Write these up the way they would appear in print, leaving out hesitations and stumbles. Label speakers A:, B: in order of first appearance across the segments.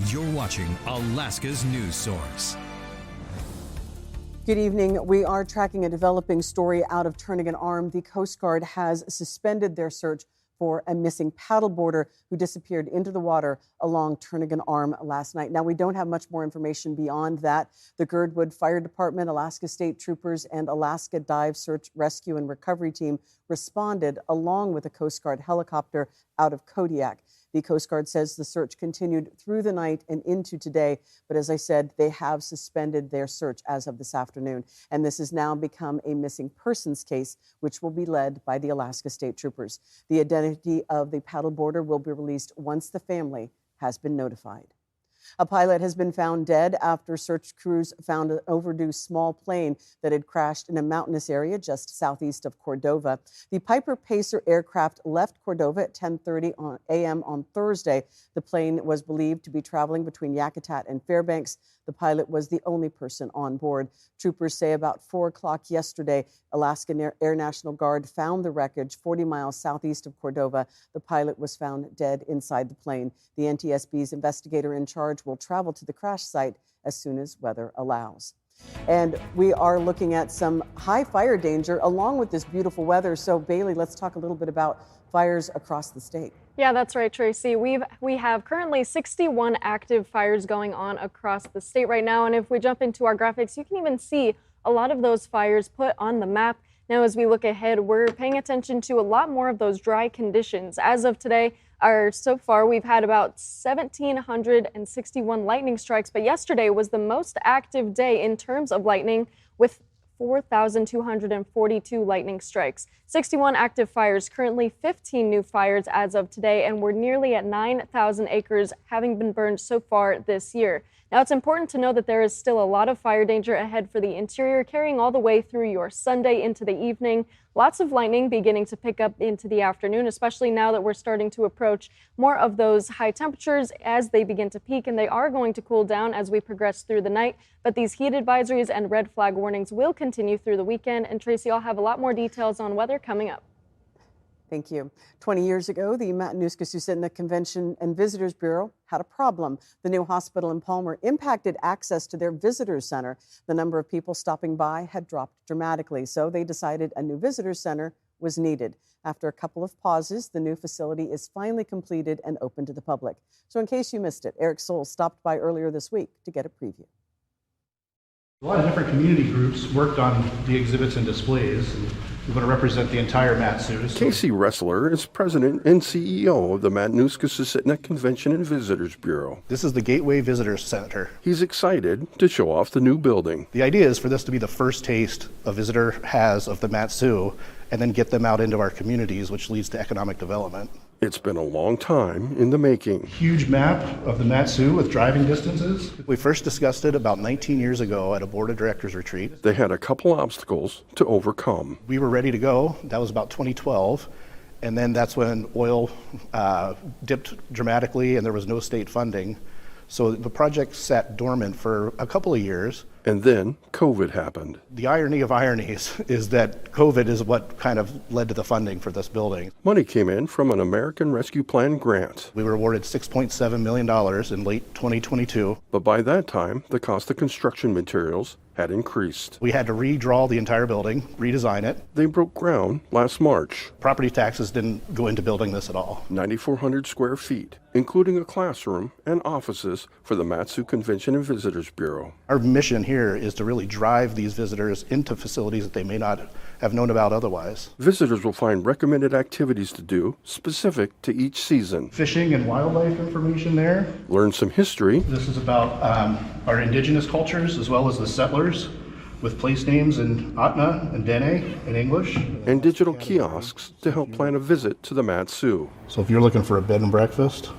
A: You're watching Alaska's news source.
B: Good evening. We are tracking a developing story out of Turnagain Arm. The Coast Guard has suspended their search for a missing paddleboarder who disappeared into the water along Turnagain Arm last night. Now, we don't have much more information beyond that. The Girdwood Fire Department, Alaska State Troopers, and Alaska Dive Search Rescue and Recovery Team responded along with a Coast Guard helicopter out of Kodiak. The Coast Guard says the search continued through the night and into today. But as I said, they have suspended their search as of this afternoon. And this has now become a missing persons case, which will be led by the Alaska State Troopers. The identity of the paddleboarder will be released once the family has been notified. A pilot has been found dead after search crews found an overdue small plane that had crashed in a mountainous area just southeast of Cordova. The Piper Pacer aircraft left Cordova at 10:30 a.m. on Thursday. The plane was believed to be traveling between Yakutat and Fairbanks. The pilot was the only person on board. Troopers say about 4 o'clock yesterday, Alaska Air National Guard found the wreckage 40 miles southeast of Cordova. The pilot was found dead inside the plane. The NTSB's investigator in charge will travel to the crash site as soon as weather allows. And we are looking at some high fire danger along with this beautiful weather. So, Bailey, let's talk a little bit about fires across the state.
C: Yeah, that's right, Tracy. We have currently 61 active fires going on across the state right now. And if we jump into our graphics, you can even see a lot of those fires put on the map. Now, as we look ahead, we're paying attention to a lot more of those dry conditions. As of today, so far, we've had about 1,761 lightning strikes, but yesterday was the most active day in terms of lightning with 4,242 lightning strikes, 61 active fires, currently 15 new fires as of today, and we're nearly at 9,000 acres having been burned so far this year. Now, it's important to know that there is still a lot of fire danger ahead for the interior, carrying all the way through your Sunday into the evening. Lots of lightning beginning to pick up into the afternoon, especially now that we're starting to approach more of those high temperatures as they begin to peak, and they are going to cool down as we progress through the night. But these heat advisories and red flag warnings will continue through the weekend. And Tracy, I'll have a lot more details on weather coming up.
B: Thank you. 20 years ago, the Matanuska-Susitna Convention and Visitors Bureau had a problem. The new hospital in Palmer impacted access to their visitors center. The number of people stopping by had dropped dramatically, so they decided a new visitors center was needed. After a couple of pauses, the new facility is finally completed and open to the public. So in case you missed it, Eric Soule stopped by earlier this week to get a preview.
D: A lot of different community groups worked on the exhibits and displays. And we're going to represent the entire Mat-Su.
E: Casey Ressler is president and CEO of the Matanuska-Susitna Convention and Visitors Bureau.
D: This is the Gateway Visitors Center.
E: He's excited to show off the new building.
D: The idea is for this to be the first taste a visitor has of the Mat-Su and then get them out into our communities, which leads to economic development.
E: It's been a long time in the making.
D: Huge map of the Mat-Su with driving distances. We first discussed it about 19 years ago at a board of directors retreat.
E: They had a couple obstacles to overcome.
D: We were ready to go. That was about 2012. And then that's when oil dipped dramatically and there was no state funding. So the project sat dormant for a couple of years.
E: And then COVID happened.
D: The irony of ironies is that COVID is what kind of led to the funding for this building.
E: Money came in from an American Rescue Plan grant.
D: We were awarded $6.7 million in late 2022.
E: But by that time, the cost of construction materials had increased.
D: We had to redraw the entire building, redesign it.
E: They broke ground last March.
D: Property taxes didn't go into building this at all.
E: 9,400 square feet, including a classroom and offices for the Mat-Su Convention and Visitors Bureau.
D: Our mission here is to really drive these visitors into facilities that they may not have known about otherwise.
E: Visitors will find recommended activities to do specific to each season.
D: Fishing and wildlife information there.
E: Learn some history.
D: This is about our indigenous cultures as well as the settlers, with place names in Atna and Dene in English.
E: And digital kiosks to help plan a visit to the Mat-Su.
D: So if you're looking for a bed and breakfast,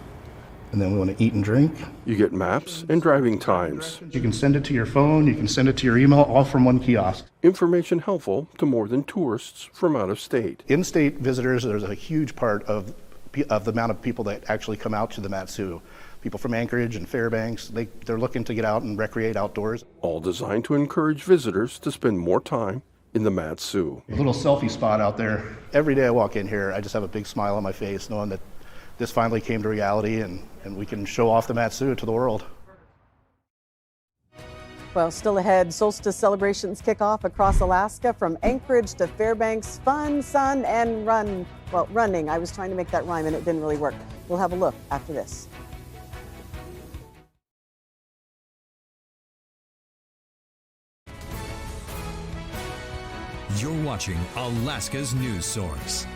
D: and then we want to eat and drink,
E: you get maps and driving times.
D: You can send it to your phone, you can send it to your email, all from one kiosk.
E: Information helpful to more than tourists from out of state.
D: In-state visitors, there's a huge part of the amount of people that actually come out to the Mat-Su. People from Anchorage and Fairbanks, they're looking to get out and recreate outdoors.
E: All designed to encourage visitors to spend more time in the Mat-Su.
D: A little selfie spot out there. Every day I walk in here, I just have a big smile on my face knowing that this finally came to reality, and we can show off the Mat-Su to the world.
B: Well, still ahead, solstice celebrations kick off across Alaska from Anchorage to Fairbanks. Fun, sun, and run. Well, running. I was trying to make that rhyme and it didn't really work. We'll have a look after this.
A: You're watching Alaska's news source.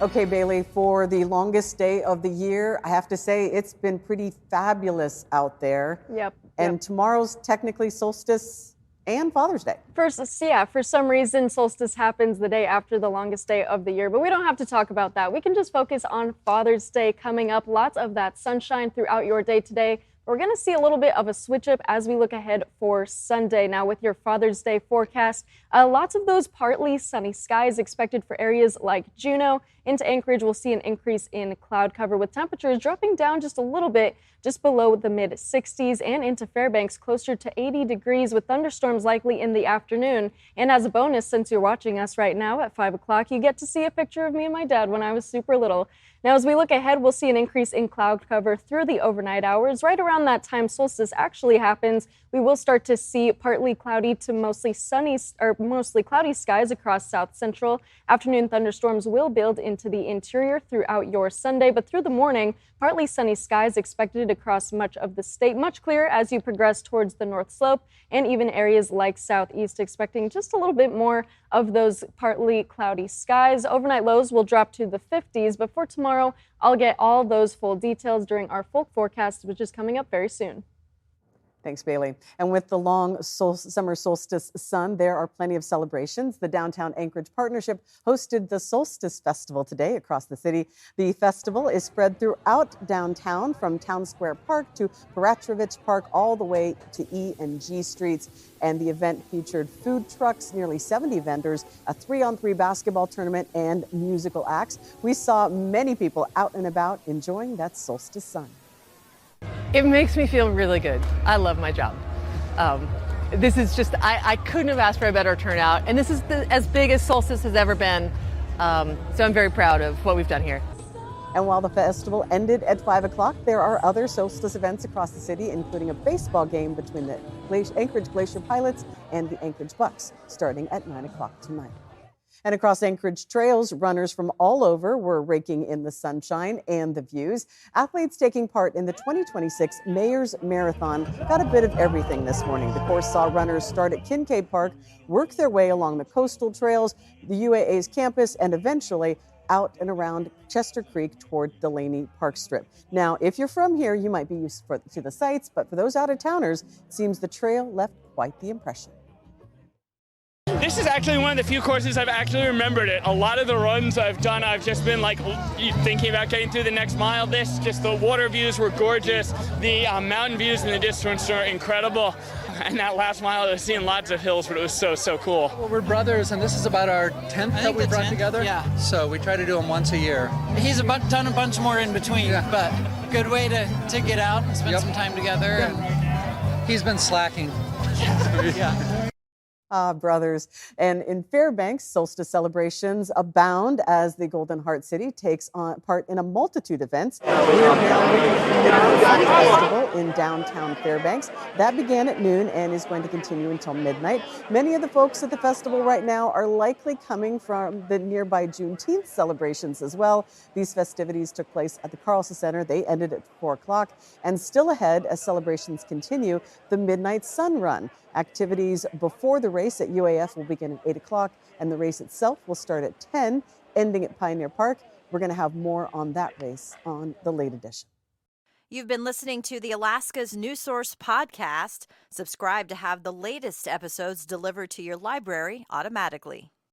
B: Okay, Bailey, for the longest day of the year, I have to say it's been pretty fabulous out there.
C: Yep.
B: And tomorrow's technically solstice and Father's Day.
C: For some reason, solstice happens the day after the longest day of the year, but we don't have to talk about that. We can just focus on Father's Day coming up. Lots of that sunshine throughout your day today. We're going to see a little bit of a switch up as we look ahead for Sunday. Now, with your Father's Day forecast, lots of those partly sunny skies expected for areas like Juneau. Into Anchorage, we'll see an increase in cloud cover with temperatures dropping down just a little bit, just below the mid-60s, and into Fairbanks closer to 80 degrees with thunderstorms likely in the afternoon. And as a bonus, since you're watching us right now at 5 o'clock, you get to see a picture of me and my dad when I was super little. Now, as we look ahead, we'll see an increase in cloud cover through the overnight hours. Right around that time solstice actually happens, we will start to see partly cloudy to mostly cloudy skies across south central. Afternoon thunderstorms will build into the interior throughout your Sunday, but through the morning, partly sunny skies expected across much of the state. Much clearer as you progress towards the North Slope and even areas like Southeast, expecting just a little bit more of those partly cloudy skies. Overnight lows will drop to the 50s, but for tomorrow, I'll get all those full details during our full forecast, which is coming up very soon.
B: Thanks, Bailey. And with the long summer solstice sun, there are plenty of celebrations. The Downtown Anchorage Partnership hosted the Solstice Festival today across the city. The festival is spread throughout downtown from Town Square Park to Paratrovich Park all the way to E and G streets. And the event featured food trucks, nearly 70 vendors, a 3-on-3 basketball tournament, and musical acts. We saw many people out and about enjoying that solstice sun.
F: It makes me feel really good. I love my job. This is just, I couldn't have asked for a better turnout. And this is as big as Solstice has ever been. So I'm very proud of what we've done here.
B: And while the festival ended at 5 o'clock, there are other solstice events across the city, including a baseball game between the Anchorage Glacier Pilots and the Anchorage Bucks, starting at 9 o'clock tonight. And across Anchorage trails, runners from all over were raking in the sunshine and the views. Athletes taking part in the 2026 Mayor's Marathon got a bit of everything this morning. The course saw runners start at Kincaid Park, work their way along the coastal trails, the UAA's campus, and eventually out and around Chester Creek toward Delaney Park Strip. Now, if you're from here, you might be used to the sights, but for those out-of-towners, it seems the trail left quite the impression.
G: This is actually one of the few courses I've actually remembered it. A lot of the runs I've done, I've just been like thinking about getting through the next mile. The water views were gorgeous. The mountain views in the distance were incredible. And that last mile, I was seeing lots of hills, but it was so cool.
H: Well, we're brothers, and this is about our 10th that we've run together.
I: Yeah.
H: So we try to do them once a year.
I: He's done a bunch more in between, but good way to get out and spend some time together.
H: Yeah. He's been slacking.
I: Yeah.
B: Brothers. And in Fairbanks, solstice celebrations abound as the Golden Heart City takes part in a multitude of events. We are now looking at the Festival in downtown Fairbanks. That began at noon and is going to continue until midnight. Many of the folks at the festival right now are likely coming from the nearby Juneteenth celebrations as well. These festivities took place at the Carlson Center. They ended at 4 o'clock. And still ahead, as celebrations continue, the Midnight Sun Run. Activities before the race at UAF will begin at 8 o'clock, and the race itself will start at 10, ending at Pioneer Park. We're going to have more on that race on the late edition.
J: You've been listening to the Alaska's News Source podcast. Subscribe to have the latest episodes delivered to your library automatically.